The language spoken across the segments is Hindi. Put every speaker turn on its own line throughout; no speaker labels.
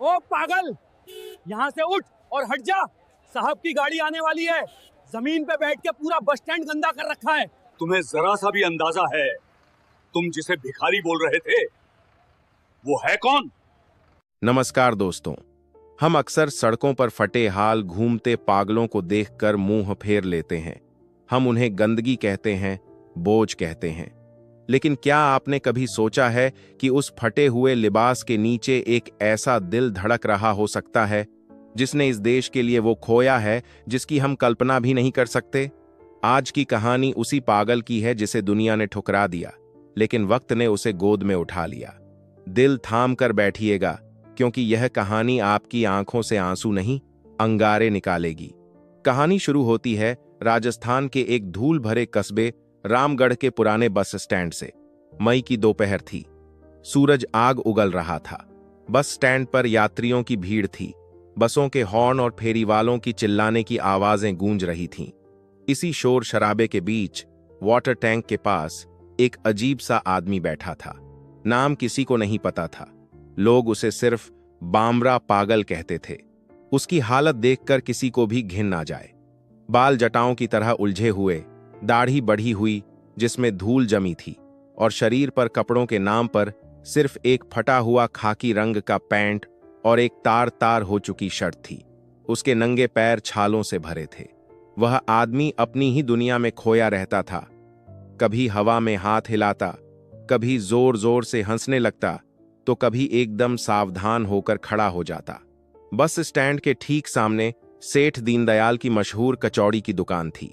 ओ पागल, यहाँ से उठ और हट जा। साहब की गाड़ी आने वाली है। जमीन पे बैठ के पूरा बस स्टैंड गंदा कर रखा है।
तुम्हें जरा सा भी अंदाजा है तुम जिसे भिखारी बोल रहे थे वो है कौन?
नमस्कार दोस्तों। हम अक्सर सड़कों पर फटे हाल घूमते पागलों को देखकर मुंह फेर लेते हैं। हम उन्हें गंदगी कहते हैं, बोझ कहते हैं। लेकिन क्या आपने कभी सोचा है कि उस फटे हुए लिबास के नीचे एक ऐसा दिल धड़क रहा हो सकता है जिसने इस देश के लिए वो खोया है जिसकी हम कल्पना भी नहीं कर सकते? आज की कहानी उसी पागल की है जिसे दुनिया ने ठुकरा दिया, लेकिन वक्त ने उसे गोद में उठा लिया। दिल थाम कर बैठिएगा, क्योंकि यह कहानी आपकी आंखों से आंसू नहीं, अंगारे निकालेगी। कहानी शुरू होती है राजस्थान के एक धूल भरे कस्बे रामगढ़ के पुराने बस स्टैंड से। मई की दोपहर थी। सूरज आग उगल रहा था। बस स्टैंड पर यात्रियों की भीड़ थी। बसों के हॉर्न और फेरीवालों की चिल्लाने की आवाजें गूंज रही थीं। इसी शोर शराबे के बीच वाटर टैंक के पास एक अजीब सा आदमी बैठा था। नाम किसी को नहीं पता था। लोग उसे सिर्फ बामरा पागल कहते थे। उसकी हालत देखकर किसी को भी घिन ना जाए। बाल जटाओं की तरह उलझे हुए, दाढ़ी बढ़ी हुई जिसमें धूल जमी थी, और शरीर पर कपड़ों के नाम पर सिर्फ एक फटा हुआ खाकी रंग का पैंट और एक तार तार हो चुकी शर्ट थी। उसके नंगे पैर छालों से भरे थे। वह आदमी अपनी ही दुनिया में खोया रहता था। कभी हवा में हाथ हिलाता, कभी जोर जोर से हंसने लगता, तो कभी एकदम सावधान होकर खड़ा हो जाता। बस स्टैंड के ठीक सामने सेठ दीनदयाल की मशहूर कचौड़ी की दुकान थी।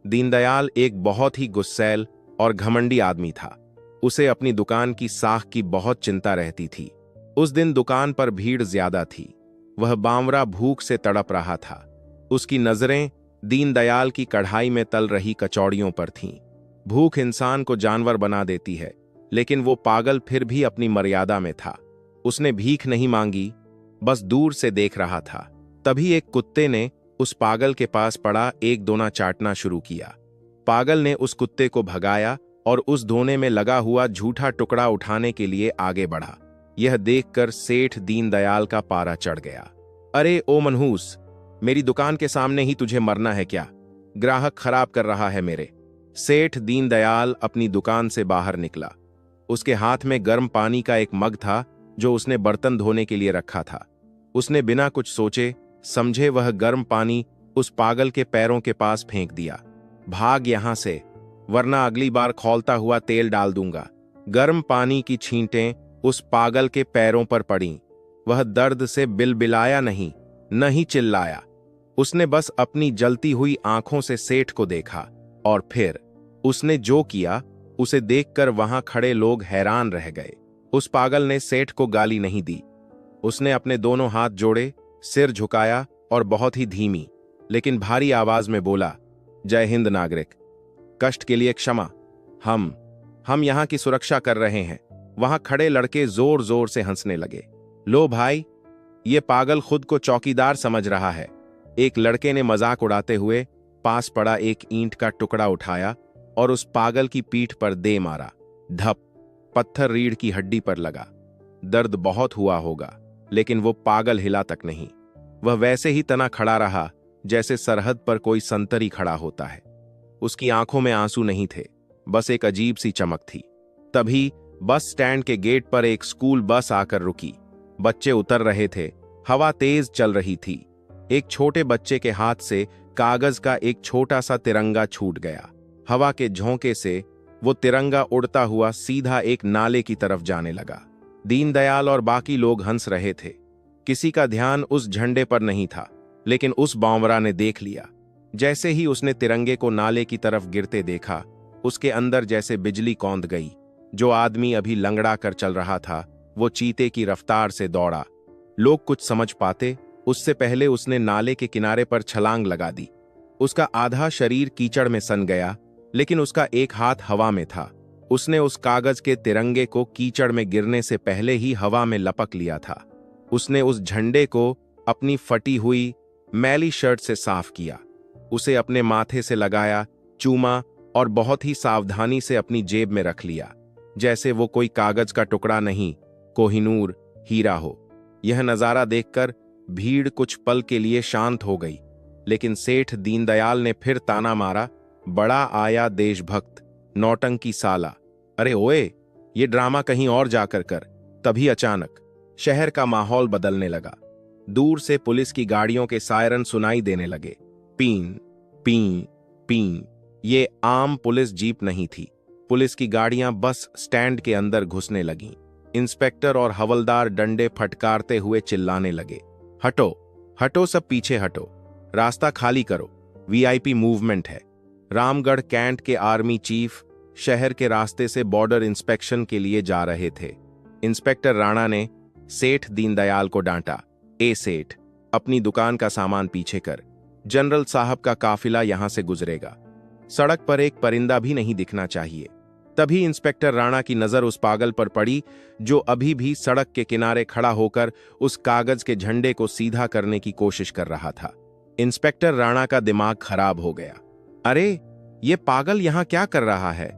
दीनदयाल एक बहुत ही गुस्सैल और घमंडी आदमी था। उसे अपनी दुकान की साख की बहुत चिंता रहती थी। उस दिन दुकान पर भीड़ ज्यादा थी। वह बावरा भूख से तड़प रहा था। उसकी नजरें दीनदयाल की कढ़ाई में तल रही कचौड़ियों पर थीं। भूख इंसान को जानवर बना देती है, लेकिन वो पागल फिर भी अपनी मर्यादा में था। उसने भीख नहीं मांगी, बस दूर से देख रहा था। तभी एक कुत्ते ने उस पागल के पास पड़ा एक दोना चाटना शुरू किया। पागल ने उस कुत्ते को भगाया और उस दोने में लगा हुआ झूठा टुकड़ा उठाने के लिए आगे बढ़ा। यह देखकर सेठ दीनदयाल का पारा चढ़ गया। अरे ओ मनहूस, मेरी दुकान के सामने ही तुझे मरना है क्या? ग्राहक खराब कर रहा है मेरे। सेठ दीनदयाल अपनी दुकान से बाहर निकला। उसके हाथ में गर्म पानी का एक मग था जो उसने बर्तन धोने के लिए रखा था। उसने बिना कुछ सोचे समझे वह गर्म पानी उस पागल के पैरों के पास फेंक दिया। भाग यहां से, वरना अगली बार खौलता हुआ तेल डाल दूंगा। गर्म पानी की छींटें उस पागल के पैरों पर पड़ीं। वह दर्द से बिलबिलाया नहीं, न ही चिल्लाया। उसने बस अपनी जलती हुई आंखों से सेठ को देखा, और फिर उसने जो किया उसे देखकर वहां खड़े लोग हैरान रह गए। उस पागल ने सेठ को गाली नहीं दी। उसने अपने दोनों हाथ जोड़े, सिर झुकाया और बहुत ही धीमी लेकिन भारी आवाज में बोला, जय हिंद नागरिक, कष्ट के लिए क्षमा। हम यहां की सुरक्षा कर रहे हैं। वहां खड़े लड़के जोर जोर से हंसने लगे। लो भाई, ये पागल खुद को चौकीदार समझ रहा है। एक लड़के ने मजाक उड़ाते हुए पास पड़ा एक ईंट का टुकड़ा उठाया और उस पागल की पीठ पर दे मारा। धप, पत्थर रीढ़ की हड्डी पर लगा। दर्द बहुत हुआ होगा, लेकिन वो पागल हिला तक नहीं। वह वैसे ही तना खड़ा रहा जैसे सरहद पर कोई संतरी खड़ा होता है। उसकी आंखों में आंसू नहीं थे, बस एक अजीब सी चमक थी। तभी बस स्टैंड के गेट पर एक स्कूल बस आकर रुकी। बच्चे उतर रहे थे। हवा तेज चल रही थी। एक छोटे बच्चे के हाथ से कागज का एक छोटा सा तिरंगा छूट गया। हवा के झोंके से वो तिरंगा उड़ता हुआ सीधा एक नाले की तरफ जाने लगा। दीनदयाल और बाकी लोग हंस रहे थे। किसी का ध्यान उस झंडे पर नहीं था, लेकिन उस बावरा ने देख लिया। जैसे ही उसने तिरंगे को नाले की तरफ गिरते देखा, उसके अंदर जैसे बिजली कौंध गई। जो आदमी अभी लंगड़ा कर चल रहा था, वो चीते की रफ्तार से दौड़ा। लोग कुछ समझ पाते उससे पहले उसने नाले के किनारे पर छलांग लगा दी। उसका आधा शरीर कीचड़ में सन गया, लेकिन उसका एक हाथ हवा में था। उसने उस कागज के तिरंगे को कीचड़ में गिरने से पहले ही हवा में लपक लिया था। उसने उस झंडे को अपनी फटी हुई मैली शर्ट से साफ किया, उसे अपने माथे से लगाया, चूमा और बहुत ही सावधानी से अपनी जेब में रख लिया, जैसे वो कोई कागज का टुकड़ा नहीं, कोहिनूर हीरा हो। यह नजारा देखकर भीड़ कुछ पल के लिए शांत हो गई, लेकिन सेठ दीनदयाल ने फिर ताना मारा, बड़ा आया देशभक्त, नौटंकी साला, अरे ओए, ये ड्रामा कहीं और जाकर कर। तभी अचानक शहर का माहौल बदलने लगा। दूर से पुलिस की गाड़ियों के सायरन सुनाई देने लगे, पीं पीं पीं। ये आम पुलिस जीप नहीं थी। पुलिस की गाड़ियां बस स्टैंड के अंदर घुसने लगीं। इंस्पेक्टर और हवलदार डंडे फटकारते हुए चिल्लाने लगे, हटो हटो, सब पीछे हटो, रास्ता खाली करो, वीआईपी मूवमेंट है। रामगढ़ कैंट के आर्मी चीफ शहर के रास्ते से बॉर्डर इंस्पेक्शन के लिए जा रहे थे। इंस्पेक्टर राणा ने सेठ दीनदयाल को डांटा, ए सेठ, अपनी दुकान का सामान पीछे कर, जनरल साहब का काफिला यहां से गुजरेगा, सड़क पर एक परिंदा भी नहीं दिखना चाहिए। तभी इंस्पेक्टर राणा की नजर उस पागल पर पड़ी जो अभी भी सड़क के किनारे खड़ा होकर उस कागज के झंडे को सीधा करने की कोशिश कर रहा था। इंस्पेक्टर राणा का दिमाग खराब हो गया। अरे, ये पागल यहां क्या कर रहा है?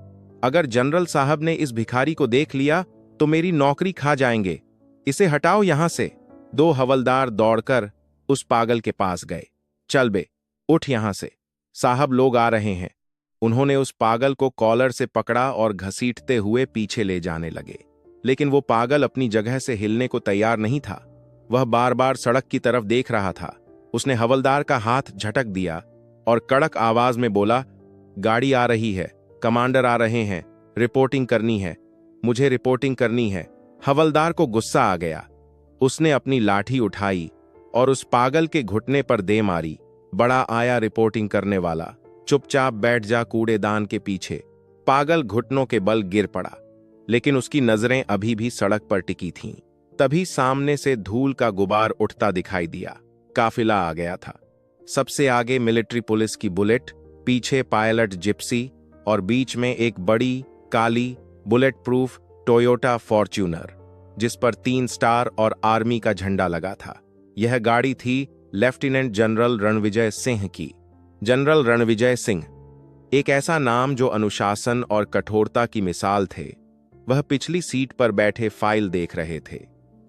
अगर जनरल साहब ने इस भिखारी को देख लिया तो मेरी नौकरी खा जाएंगे, इसे हटाओ यहां से। दो हवलदार दौड़कर उस पागल के पास गए। चल बे, उठ यहां से, साहब लोग आ रहे हैं। उन्होंने उस पागल को कॉलर से पकड़ा और घसीटते हुए पीछे ले जाने लगे, लेकिन वो पागल अपनी जगह से हिलने को तैयार नहीं था। वह बार बार सड़क की तरफ देख रहा था। उसने हवलदार का हाथ झटक दिया और कड़क आवाज में बोला, गाड़ी आ रही है, कमांडर आ रहे हैं, रिपोर्टिंग करनी है, मुझे रिपोर्टिंग करनी है। हवलदार को गुस्सा आ गया। उसने अपनी लाठी उठाई और उस पागल के घुटने पर दे मारी। बड़ा आया रिपोर्टिंग करने वाला, चुपचाप बैठ जा कूड़ेदान के पीछे। पागल घुटनों के बल गिर पड़ा, लेकिन उसकी नजरें अभी भी सड़क पर टिकी थीं। तभी सामने से धूल का गुबार उठता दिखाई दिया। काफिला आ गया था। सबसे आगे मिलिट्री पुलिस की बुलेट, पीछे पायलट जिप्सी और बीच में एक बड़ी काली बुलेट प्रूफ टोयोटा फॉर्च्यूनर, जिस पर 3 स्टार और आर्मी का झंडा लगा था। यह गाड़ी थी लेफ्टिनेंट जनरल रणविजय सिंह की। जनरल रणविजय सिंह, एक ऐसा नाम जो अनुशासन और कठोरता की मिसाल थे। वह पिछली सीट पर बैठे फाइल देख रहे थे।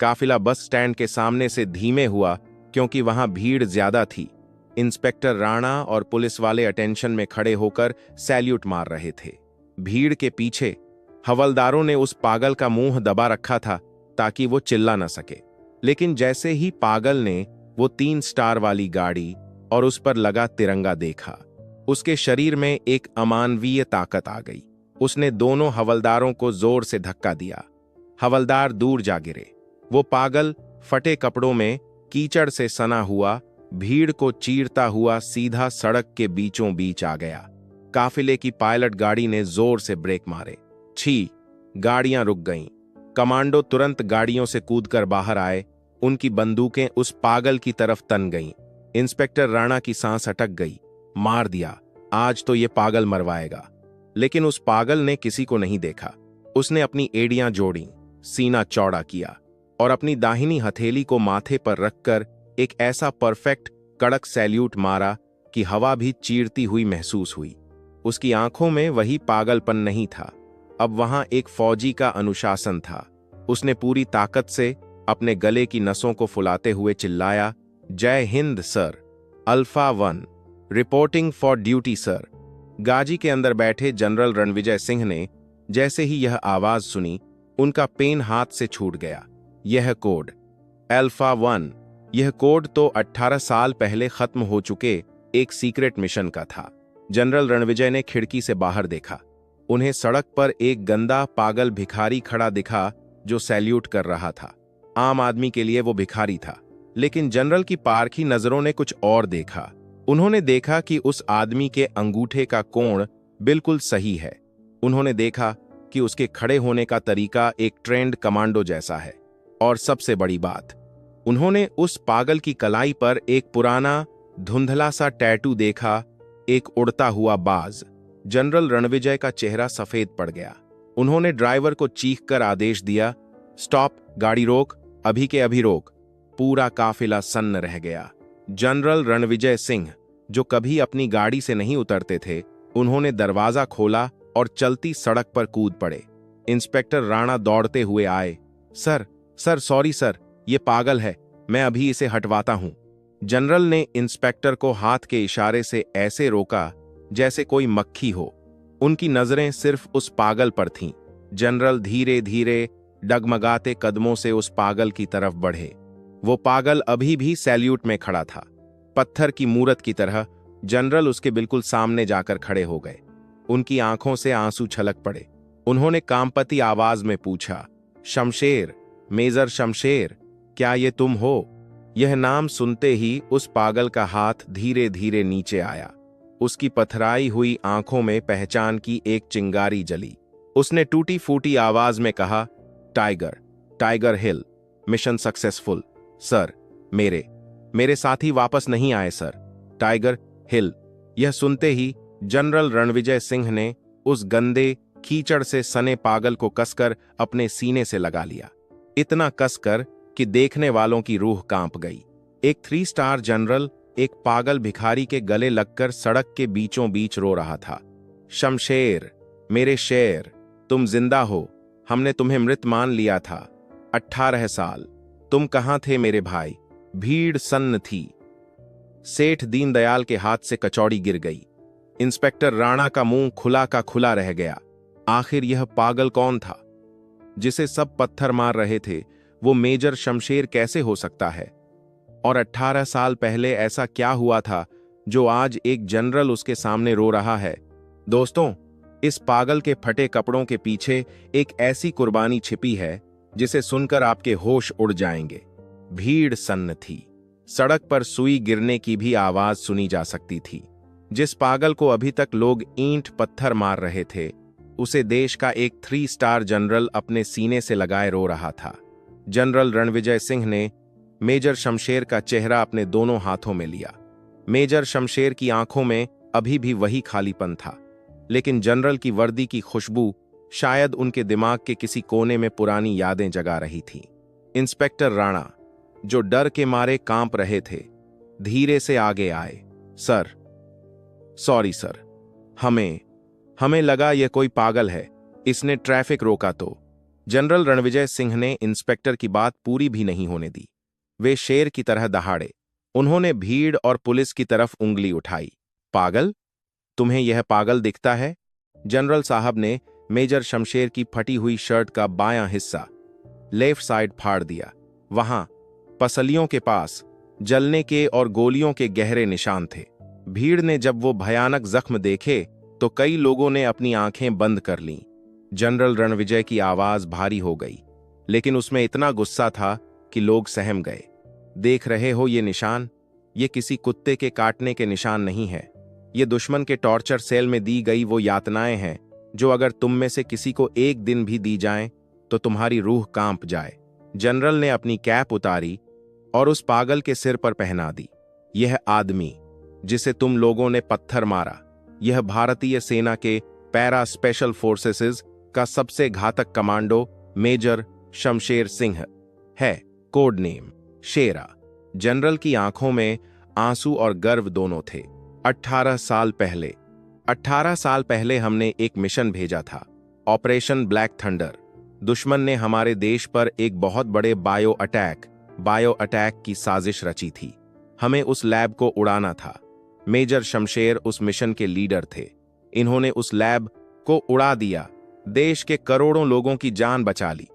काफिला बस स्टैंड के सामने से धीमे हुआ क्योंकि वहां भीड़ ज्यादा थी। इंस्पेक्टर राणा और पुलिस वाले अटेंशन में खड़े होकर सैल्यूट मार रहे थे। भीड़ के पीछे हवलदारों ने उस पागल का मुंह दबा रखा था ताकि वो चिल्ला न सके। लेकिन जैसे ही पागल ने वो 3 स्टार वाली गाड़ी और उस पर लगा तिरंगा देखा, उसके शरीर में एक अमानवीय ताकत आ गई। उसने दोनों हवलदारों को जोर से धक्का दिया। हवलदार दूर जा गिरे। वो पागल फटे कपड़ों में कीचड़ से सना हुआ भीड़ को चीरता हुआ सीधा सड़क के बीचों बीच आ गया। काफिले की पायलट गाड़ी ने जोर से ब्रेक मारे। छी! गाड़ियां रुक गईं। कमांडो तुरंत गाड़ियों से कूदकर बाहर आए। उनकी बंदूकें उस पागल की तरफ तन गईं। इंस्पेक्टर राणा की सांस अटक गई। मार दिया, आज तो ये पागल मरवाएगा। लेकिन उस पागल ने किसी को नहीं देखा। उसने अपनी एड़ियां जोड़ी, सीना चौड़ा किया और अपनी दाहिनी हथेली को माथे पर रखकर एक ऐसा परफेक्ट कड़क सैल्यूट मारा कि हवा भी चीरती हुई महसूस हुई। उसकी आंखों में वही पागलपन नहीं था, अब वहां एक फौजी का अनुशासन था। उसने पूरी ताकत से अपने गले की नसों को फुलाते हुए चिल्लाया, जय हिंद sir, alpha 1 reporting for duty sir. Ghazi के अंदर बैठे जनरल रणविजय सिंह ने जैसे ही यह आवाज सुनी, उनका पेन हाथ से छूट गया। यह कोड अल्फा 1, यह कोड तो 18 साल पहले खत्म हो चुके एक सीक्रेट मिशन का था। जनरल रणविजय ने खिड़की से बाहर देखा। उन्हें सड़क पर एक गंदा पागल भिखारी खड़ा दिखा जो सैल्यूट कर रहा था। आम आदमी के लिए वो भिखारी था, लेकिन जनरल की पारखी नजरों ने कुछ और देखा। उन्होंने देखा कि उस आदमी के अंगूठे का कोण बिल्कुल सही है। उन्होंने देखा कि उसके खड़े होने का तरीका एक ट्रेंड कमांडो जैसा है। और सबसे बड़ी बात, उन्होंने उस पागल की कलाई पर एक पुराना धुंधला सा टैटू देखा, एक उड़ता हुआ बाज। जनरल रणविजय का चेहरा सफेद पड़ गया। उन्होंने ड्राइवर को चीखकर आदेश दिया, स्टॉप, गाड़ी रोक, अभी के अभी रोक। पूरा काफिला सन्न रह गया। जनरल रणविजय सिंह, जो कभी अपनी गाड़ी से नहीं उतरते थे, उन्होंने दरवाजा खोला और चलती सड़क पर कूद पड़े। इंस्पेक्टर राणा दौड़ते हुए आए। सर, सॉरी सर, ये पागल है, मैं अभी इसे हटवाता हूं। जनरल ने इंस्पेक्टर को हाथ के इशारे से ऐसे रोका जैसे कोई मक्खी हो। उनकी नजरें सिर्फ उस पागल पर थीं। जनरल धीरे धीरे डगमगाते कदमों से उस पागल की तरफ बढ़े। वो पागल अभी भी सैल्यूट में खड़ा था, पत्थर की मूरत की तरह। जनरल उसके बिल्कुल सामने जाकर खड़े हो गए। उनकी आंखों से आंसू छलक पड़े। उन्होंने कांपती आवाज में पूछा, शमशेर, मेजर शमशेर, क्या ये तुम हो? यह नाम सुनते ही उस पागल का हाथ धीरे धीरे नीचे आया। उसकी पथराई हुई आंखों में पहचान की एक चिंगारी जली। उसने टूटी फूटी आवाज में कहा, टाइगर, टाइगर हिल, मिशन सक्सेसफुल सर। मेरे साथी वापस नहीं आए सर, टाइगर हिल। यह सुनते ही जनरल रणविजय सिंह ने उस गंदे कीचड़ से सने पागल को कसकर अपने सीने से लगा लिया, इतना कसकर कि देखने वालों की रूह कांप गई। एक 3 स्टार जनरल एक पागल भिखारी के गले लगकर सड़क के बीचों बीच रो रहा था। शमशेर, मेरे शेर, तुम जिंदा हो। हमने तुम्हें मृत मान लिया था। 18 साल, तुम कहां थे मेरे भाई? भीड़ सन्न थी। सेठ दीनदयाल के हाथ से कचौड़ी गिर गई। इंस्पेक्टर राणा का मुंह खुला का खुला रह गया। आखिर यह पागल कौन था जिसे सब पत्थर मार रहे थे? वो मेजर शमशेर कैसे हो सकता है? और 18 साल पहले ऐसा क्या हुआ था जो आज एक जनरल उसके सामने रो रहा है? दोस्तों, इस पागल के फटे कपड़ों के पीछे एक ऐसी कुर्बानी छिपी है जिसे सुनकर आपके होश उड़ जाएंगे। भीड़ सन्न थी। सड़क पर सुई गिरने की भी आवाज सुनी जा सकती थी। जिस पागल को अभी तक लोग ईंट पत्थर मार रहे थे, उसे देश का एक 3 स्टार जनरल अपने सीने से लगाए रो रहा था। जनरल रणविजय सिंह ने मेजर शमशेर का चेहरा अपने दोनों हाथों में लिया। मेजर शमशेर की आंखों में अभी भी वही खालीपन था, लेकिन जनरल की वर्दी की खुशबू शायद उनके दिमाग के किसी कोने में पुरानी यादें जगा रही थी। इंस्पेक्टर राणा, जो डर के मारे कांप रहे थे, धीरे से आगे आए। सर, सॉरी सर, हमें लगा यह कोई पागल है, इसने ट्रैफिक रोका तो। जनरल रणविजय सिंह ने इंस्पेक्टर की बात पूरी भी नहीं होने दी। वे शेर की तरह दहाड़े। उन्होंने भीड़ और पुलिस की तरफ उंगली उठाई। पागल? तुम्हें यह पागल दिखता है? जनरल साहब ने मेजर शमशेर की फटी हुई शर्ट का बायां हिस्सा, लेफ्ट साइड, फाड़ दिया। वहां पसलियों के पास जलने के और गोलियों के गहरे निशान थे। भीड़ ने जब वो भयानक जख्म देखे तो कई लोगों ने अपनी आंखें बंद कर लीं। जनरल रणविजय की आवाज भारी हो गई, लेकिन उसमें इतना गुस्सा था कि लोग सहम गए। देख रहे हो ये निशान? ये किसी कुत्ते के काटने के निशान नहीं है। ये दुश्मन के टॉर्चर सेल में दी गई वो यातनाएं हैं जो अगर तुम में से किसी को एक दिन भी दी जाएं तो तुम्हारी रूह कांप जाए। जनरल ने अपनी कैप उतारी और उस पागल के सिर पर पहना दी। यह आदमी जिसे तुम लोगों ने पत्थर मारा, यह भारतीय सेना के पैरा स्पेशल फोर्सेस का सबसे घातक कमांडो मेजर शमशेर सिंह है, कोड नेम शेरा। जनरल की आंखों में आंसू और गर्व दोनों थे। 18 साल पहले हमने एक मिशन भेजा था, ऑपरेशन ब्लैक थंडर। दुश्मन ने हमारे देश पर एक बहुत बड़े बायो अटैक की साजिश रची थी। हमें उस लैब को उड़ाना था। मेजर शमशेर उस मिशन के लीडर थे। इन्होंने उस लैब को उड़ा दिया, देश के करोड़ों लोगों की जान बचा ली।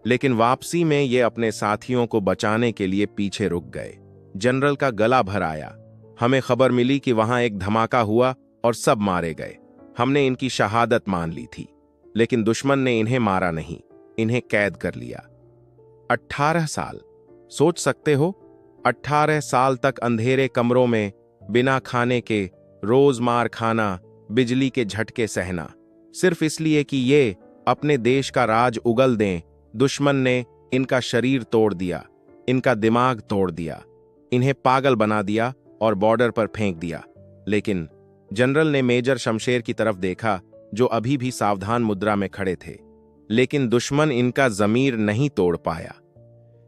लेकिन वापसी में ये अपने साथियों को बचाने के लिए पीछे रुक गए। जनरल का गला भर आया। हमें खबर मिली कि वहां एक धमाका हुआ और सब मारे गए। हमने इनकी शहादत मान ली थी, लेकिन दुश्मन ने इन्हें मारा नहीं, इन्हें कैद कर लिया। 18 साल, सोच सकते हो? 18 साल तक अंधेरे कमरों में बिना खाने के रोज मार खाना, बिजली के झटके सहना, सिर्फ इसलिए कि ये अपने देश का राज उगल दें। दुश्मन ने इनका शरीर तोड़ दिया, इनका दिमाग तोड़ दिया, इन्हें पागल बना दिया और बॉर्डर पर फेंक दिया। लेकिन जनरल ने मेजर शमशेर की तरफ देखा, जो अभी भी सावधान मुद्रा में खड़े थे। लेकिन दुश्मन इनका जमीर नहीं तोड़ पाया।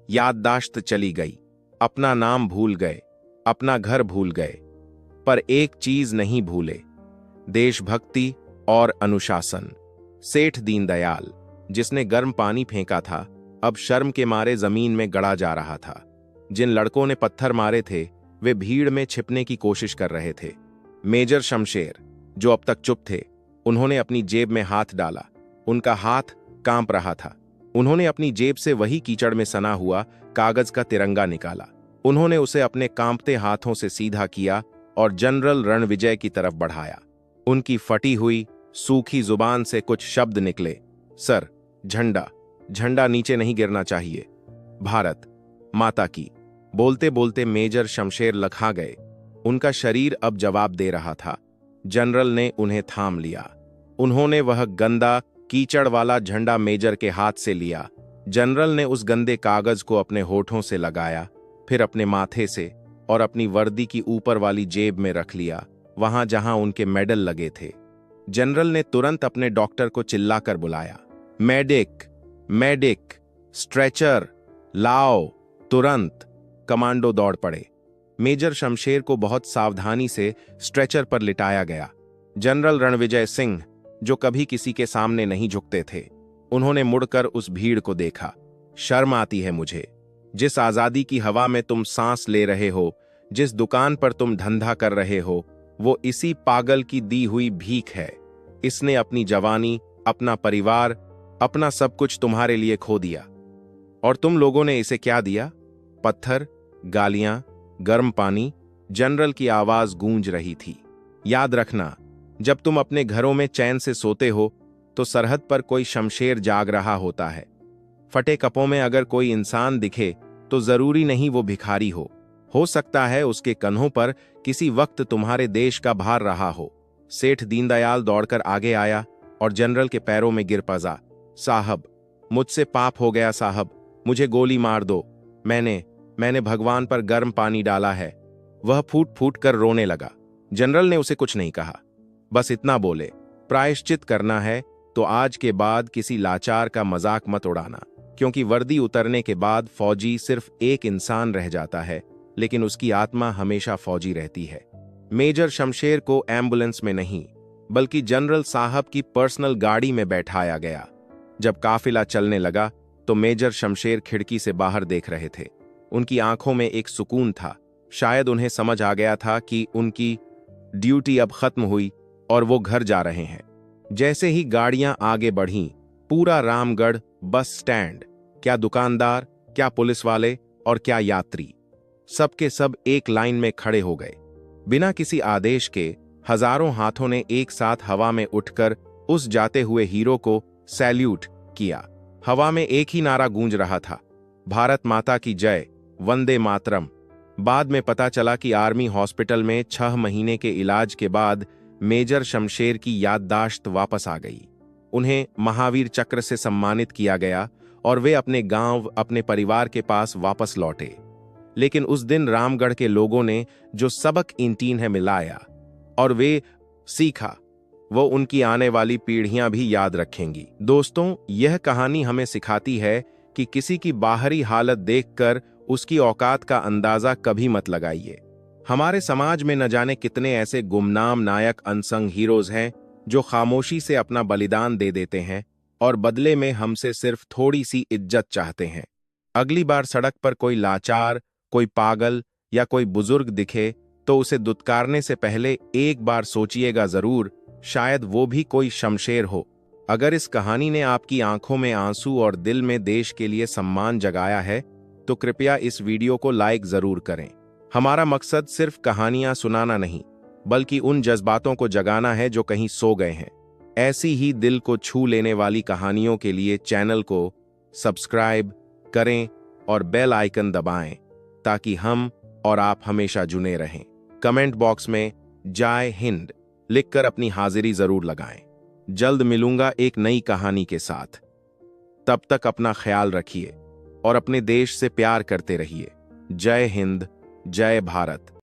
याददाश्त चली गई, अपना नाम भूल गए, अपना घर भूल गए, पर एक चीज नहीं भूले, देशभक्ति और अनुशासन। सेठ दीनदयाल, जिसने गर्म पानी फेंका था, अब शर्म के मारे जमीन में गड़ा जा रहा था। जिन लड़कों ने पत्थर मारे थे वे भीड़ में छिपने की कोशिश कर रहे थे। मेजर शमशेर, जो अब तक चुप थे, उन्होंने अपनी जेब में हाथ डाला। उनका हाथ कांप रहा था। उन्होंने अपनी जेब से वही कीचड़ में सना हुआ कागज का तिरंगा निकाला। उन्होंने उसे अपने कांपते हाथों से सीधा किया और जनरल रणविजय की तरफ बढ़ाया। उनकी फटी हुई सूखी जुबान से कुछ शब्द निकले। सर, झंडा झंडा नीचे नहीं गिरना चाहिए। भारत माता की। बोलते बोलते मेजर शमशेर लखा गए। उनका शरीर अब जवाब दे रहा था। जनरल ने उन्हें थाम लिया। उन्होंने वह गंदा कीचड़ वाला झंडा मेजर के हाथ से लिया। जनरल ने उस गंदे कागज को अपने होठों से लगाया, फिर अपने माथे से और अपनी वर्दी की ऊपर वाली जेब में रख लिया, वहां जहां उनके मेडल लगे थे। जनरल ने तुरंत अपने डॉक्टर को चिल्लाकर बुलाया, मेडिक मेडिक, स्ट्रेचर लाओ तुरंत। कमांडो दौड़ पड़े। मेजर शमशेर को बहुत सावधानी से स्ट्रेचर पर लिटाया गया। जनरल रणविजय सिंह, जो कभी किसी के सामने नहीं झुकते थे, उन्होंने मुड़कर उस भीड़ को देखा। शर्म आती है मुझे। जिस आजादी की हवा में तुम सांस ले रहे हो, जिस दुकान पर तुम धंधा कर रहे हो, वो इसी पागल की दी हुई भीख है। इसने अपनी जवानी, अपना परिवार, अपना सब कुछ तुम्हारे लिए खो दिया। और तुम लोगों ने इसे क्या दिया? पत्थर, गालियां, गर्म पानी। जनरल की आवाज गूंज रही थी। याद रखना, जब तुम अपने घरों में चैन से सोते हो तो सरहद पर कोई शमशेर जाग रहा होता है। फटे कपों में अगर कोई इंसान दिखे तो जरूरी नहीं वो भिखारी हो सकता है उसके कंधों पर किसी वक्त तुम्हारे देश का भार रहा हो। सेठ दीनदयाल दौड़कर आगे आया और जनरल के पैरों में गिर पड़ा। साहब, मुझसे पाप हो गया साहब, मुझे गोली मार दो। मैंने भगवान पर गर्म पानी डाला है। वह फूट फूट कर रोने लगा। जनरल ने उसे कुछ नहीं कहा, बस इतना बोले, प्रायश्चित करना है तो आज के बाद किसी लाचार का मजाक मत उड़ाना, क्योंकि वर्दी उतरने के बाद फौजी सिर्फ एक इंसान रह जाता है, लेकिन उसकी आत्मा हमेशा फौजी रहती है। मेजर शमशेर को एम्बुलेंस में नहीं, बल्कि जनरल साहब की पर्सनल गाड़ी में बैठाया गया। जब काफिला चलने लगा तो मेजर शमशेर खिड़की से बाहर देख रहे थे। उनकी आंखों में एक सुकून था। शायद उन्हें समझ आ गया था कि उनकी ड्यूटी अब खत्म हुई और वो घर जा रहे हैं। जैसे ही गाड़ियां आगे बढ़ीं, पूरा रामगढ़ बस स्टैंड, क्या दुकानदार, क्या पुलिस वाले और क्या यात्री, सबके सब एक लाइन में खड़े हो गए। बिना किसी आदेश के हजारों हाथों ने एक साथ हवा में उठकर उस जाते हुए हीरो को सैल्यूट किया। हवा में एक ही नारा गूंज रहा था, भारत माता की जय, वंदे मातरम। बाद में पता चला कि आर्मी हॉस्पिटल में 6 महीने के इलाज के बाद मेजर शमशेर की याददाश्त वापस आ गई। उन्हें महावीर चक्र से सम्मानित किया गया और वे अपने गांव, अपने परिवार के पास वापस लौटे। लेकिन उस दिन रामगढ़ के लोगों ने जो सबक इन्हें मिलाया और वे सीखा, वो उनकी आने वाली पीढ़ियां भी याद रखेंगी। दोस्तों, यह कहानी हमें सिखाती है कि किसी की बाहरी हालत देखकर उसकी औकात का अंदाजा कभी मत लगाइए। हमारे समाज में न जाने कितने ऐसे गुमनाम नायक, अनसंग हीरोज हैं जो खामोशी से अपना बलिदान दे देते हैं और बदले में हमसे सिर्फ थोड़ी सी इज्जत चाहते हैं। अगली बार सड़क पर कोई लाचार, कोई पागल या कोई बुजुर्ग दिखे तो उसे दुत्कारने से पहले एक बार सोचिएगा जरूर, शायद वो भी कोई शमशेर हो। अगर इस कहानी ने आपकी आंखों में आंसू और दिल में देश के लिए सम्मान जगाया है तो कृपया इस वीडियो को लाइक जरूर करें। हमारा मकसद सिर्फ कहानियां सुनाना नहीं, बल्कि उन जज्बातों को जगाना है जो कहीं सो गए हैं। ऐसी ही दिल को छू लेने वाली कहानियों के लिए चैनल को सब्सक्राइब करें और बेल आइकन दबाएं, ताकि हम और आप हमेशा जुड़े रहें। कमेंट बॉक्स में जय हिंद लिखकर अपनी हाजिरी जरूर लगाएं। जल्द मिलूंगा एक नई कहानी के साथ। तब तक अपना ख्याल रखिए और अपने देश से प्यार करते रहिए। जय हिंद, जय भारत।